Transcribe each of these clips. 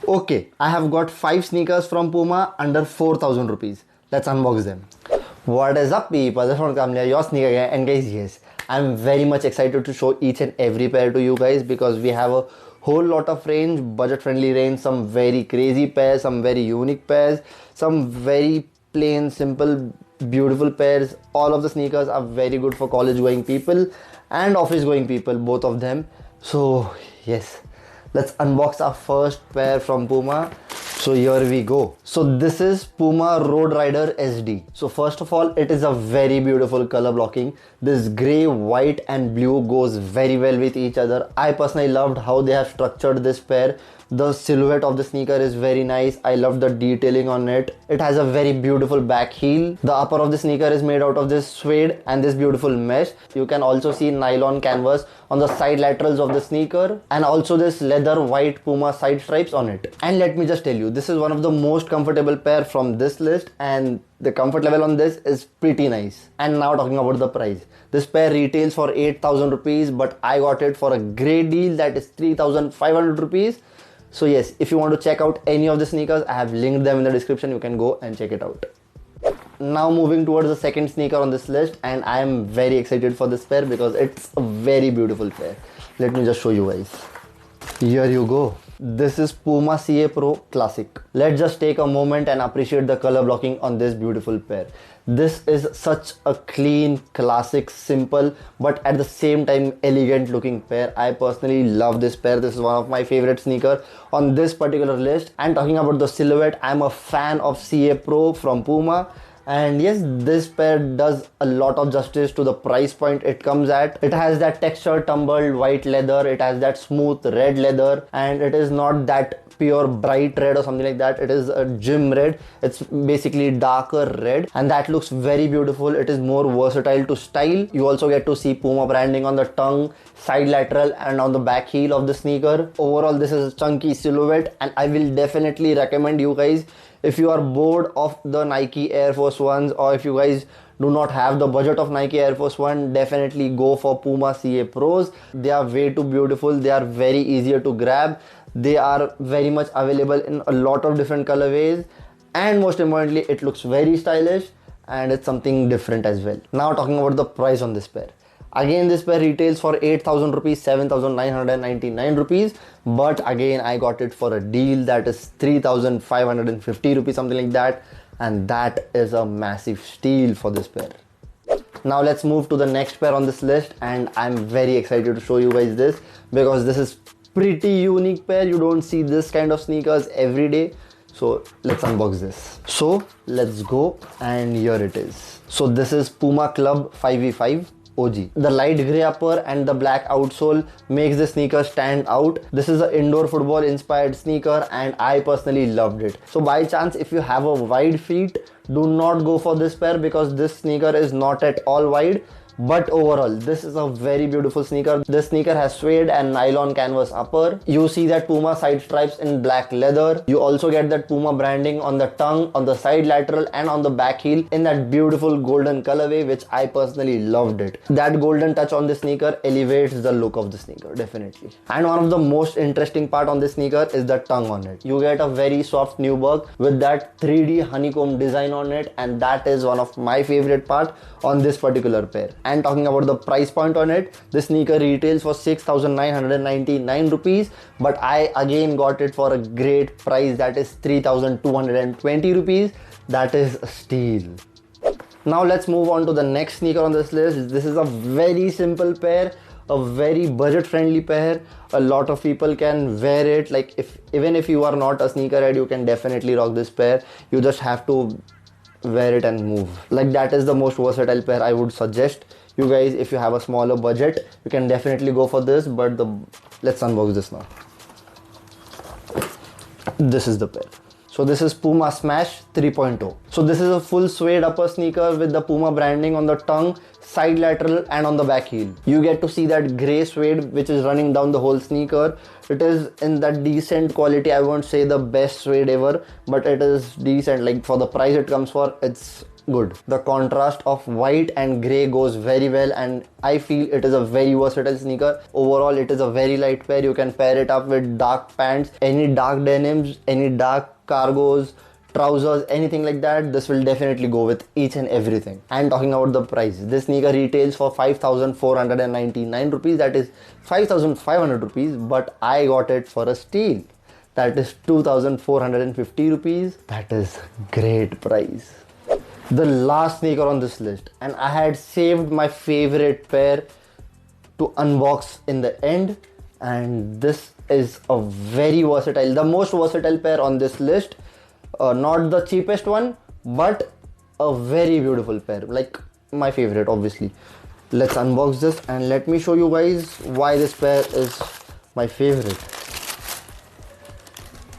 Okay, I have got 5 sneakers from Puma under 4,000 rupees. Let's unbox them. What is up, people? This one Kamlia, your sneaker guy, and guys, yes, I'm very much excited to show each and every pair to you guys because we have a whole lot of range, budget-friendly range, some very crazy pairs, some very unique pairs, some very plain, simple, beautiful pairs. All of the sneakers are very good for college-going people and office-going people, both of them. So yes, let's unbox our first pair from Puma. So here we go. So this is Puma Road Rider SD. So first of all, it is a very beautiful color blocking. This grey, white and blue goes very well with each other. I personally loved how they have structured this pair. The silhouette of the sneaker is very nice. I love the detailing on it. It has a very beautiful back heel. The upper of the sneaker is made out of this suede and this beautiful mesh. You can also see nylon canvas on the side laterals of the sneaker and also this leather white Puma side stripes on it. And let me just tell you, this is one of the most comfortable pair from this list and the comfort level on this is pretty nice. And now talking about the price. This pair retails for 8,000 rupees but I got it for a great deal, that is 3,500 rupees. So yes, if you want to check out any of the sneakers, I have linked them in the description. You can go and check it out. Now moving towards the second sneaker on this list, and I am very excited for this pair because it's a very beautiful pair. Let me just show you guys. Here you go. This is Puma CA Pro Classic. Let's just take a moment and appreciate the color blocking on this beautiful pair. This is such a clean, classic, simple, but at the same time elegant looking pair. I personally love this pair. This is one of my favorite sneakers on this particular list. And talking about the silhouette, I'm a fan of CA Pro from Puma. And yes, this pair does a lot of justice to the price point it comes at. It has that textured tumbled white leather, it has that smooth red leather, and it is not that pure bright red or something like that. It is a gym red. It's basically darker red and that looks very beautiful. It is more versatile to style. You also get to see Puma branding on the tongue, side lateral and on the back heel of the sneaker. Overall, this is a chunky silhouette and I will definitely recommend you guys, if you are bored of the Nike Air Force Ones or if you guys do not have the budget of Nike Air Force One, definitely go for Puma CA Pros. They are way too beautiful. They are very easier to grab. They are very much available in a lot of different colorways. And most importantly, it looks very stylish and it's something different as well. Now talking about the price on this pair. Again, this pair retails for 8,000 rupees, 7,999 rupees. But again, I got it for a deal, that is 3,550 rupees, something like that. And that is a massive steal for this pair. Now let's move to the next pair on this list. And I'm very excited to show you guys this because this is pretty unique pair. You don't see this kind of sneakers every day. So let's unbox this. So let's go, and here it is. So this is Puma Club V5 OG. The light grey upper and the black outsole makes the sneaker stand out. This is an indoor football inspired sneaker and I personally loved it. So by chance, if you have a wide feet, do not go for this pair because this sneaker is not at all wide. But overall, this is a very beautiful sneaker. This sneaker has suede and nylon canvas upper. You see that Puma side stripes in black leather. You also get that Puma branding on the tongue, on the side lateral and on the back heel in that beautiful golden colorway, which I personally loved it. That golden touch on the sneaker elevates the look of the sneaker, definitely. And one of the most interesting part on this sneaker is the tongue on it. You get a very soft nubuck with that 3D honeycomb design on it, and that is one of my favorite part on this particular pair. And talking about the price point on it, this sneaker retails for 6,999 rupees, but I again got it for a great price, that is 3,220 rupees. That is a steal. Now let's move on to the next sneaker on this list. This is a very simple pair, a very budget friendly pair. A lot of people can wear it. Like even if you are not a sneakerhead, you can definitely rock this pair. You just have to wear it and move. Like, that is the most versatile pair I would suggest you guys. If you have a smaller budget, you can definitely go for this. But let's unbox this now. This is the pair. So this is Puma Smash 3.0. So this is a full suede upper sneaker with the Puma branding on the tongue, side lateral and on the back heel. You get to see that grey suede which is running down the whole sneaker. It is in that decent quality. I won't say the best suede ever, but it is decent. Like, for the price it comes for, it's good. The contrast of white and grey goes very well, and I feel it is a very versatile sneaker. Overall, it is a very light pair. You can pair it up with dark pants, any dark denims, any dark cargos, trousers, anything like that. This will definitely go with each and everything. And talking about the price, this sneaker retails for 5,499 rupees, that is 5,500 rupees, but I got it for a steal. That is 2,450 rupees. That is great price. The last sneaker on this list, and I had saved my favorite pair to unbox in the end, and this is a very versatile, the most versatile pair on this list. Not the cheapest one, but a very beautiful pair, like my favorite obviously. Let's unbox this and let me show you guys why this pair is my favorite.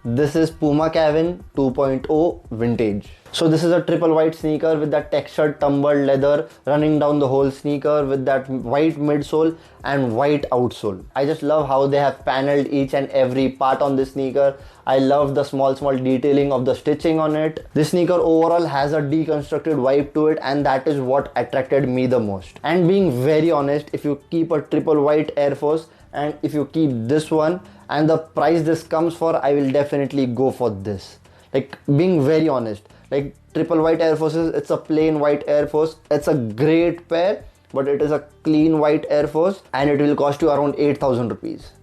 This is Puma Cavin 2.0 vintage. So this is a triple white sneaker with that textured tumbled leather running down the whole sneaker with that white midsole and white outsole. I just love how they have paneled each and every part on this sneaker. I love the small detailing of the stitching on it. This sneaker overall has a deconstructed vibe to it, and that is what attracted me the most. And being very honest, if you keep a triple white Air Force and if you keep this one and the price this comes for, I will definitely go for this. Like, being very honest, like triple white Air Forces, it's a plain white Air Force. It's a great pair, but it is a clean white Air Force and it will cost you around 8,000 rupees.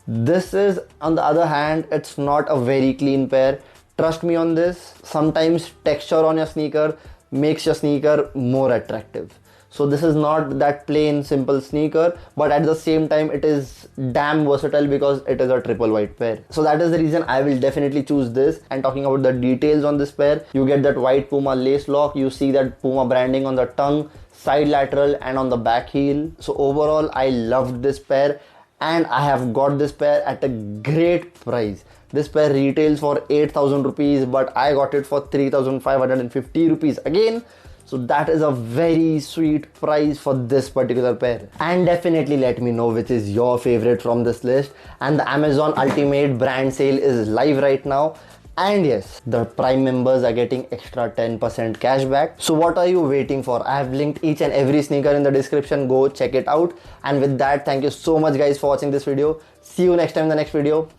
This is, on the other hand, it's not a very clean pair. Trust me on this. Sometimes texture on your sneaker makes your sneaker more attractive. So this is not that plain simple sneaker, but at the same time it is damn versatile because it is a triple white pair. So that is the reason I will definitely choose this. And talking about the details on this pair, you get that white Puma lace lock, you see that Puma branding on the tongue, side lateral and on the back heel. So overall I loved this pair and I have got this pair at a great price. This pair retails for 8,000 rupees, but I got it for 3,550 rupees again. So that is a very sweet price for this particular pair. And definitely let me know which is your favorite from this list. And the Amazon Ultimate brand sale is live right now. And yes, the Prime members are getting extra 10% cashback. So what are you waiting for? I have linked each and every sneaker in the description. Go check it out. And with that, thank you so much guys for watching this video. See you next time in the next video.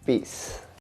Peace.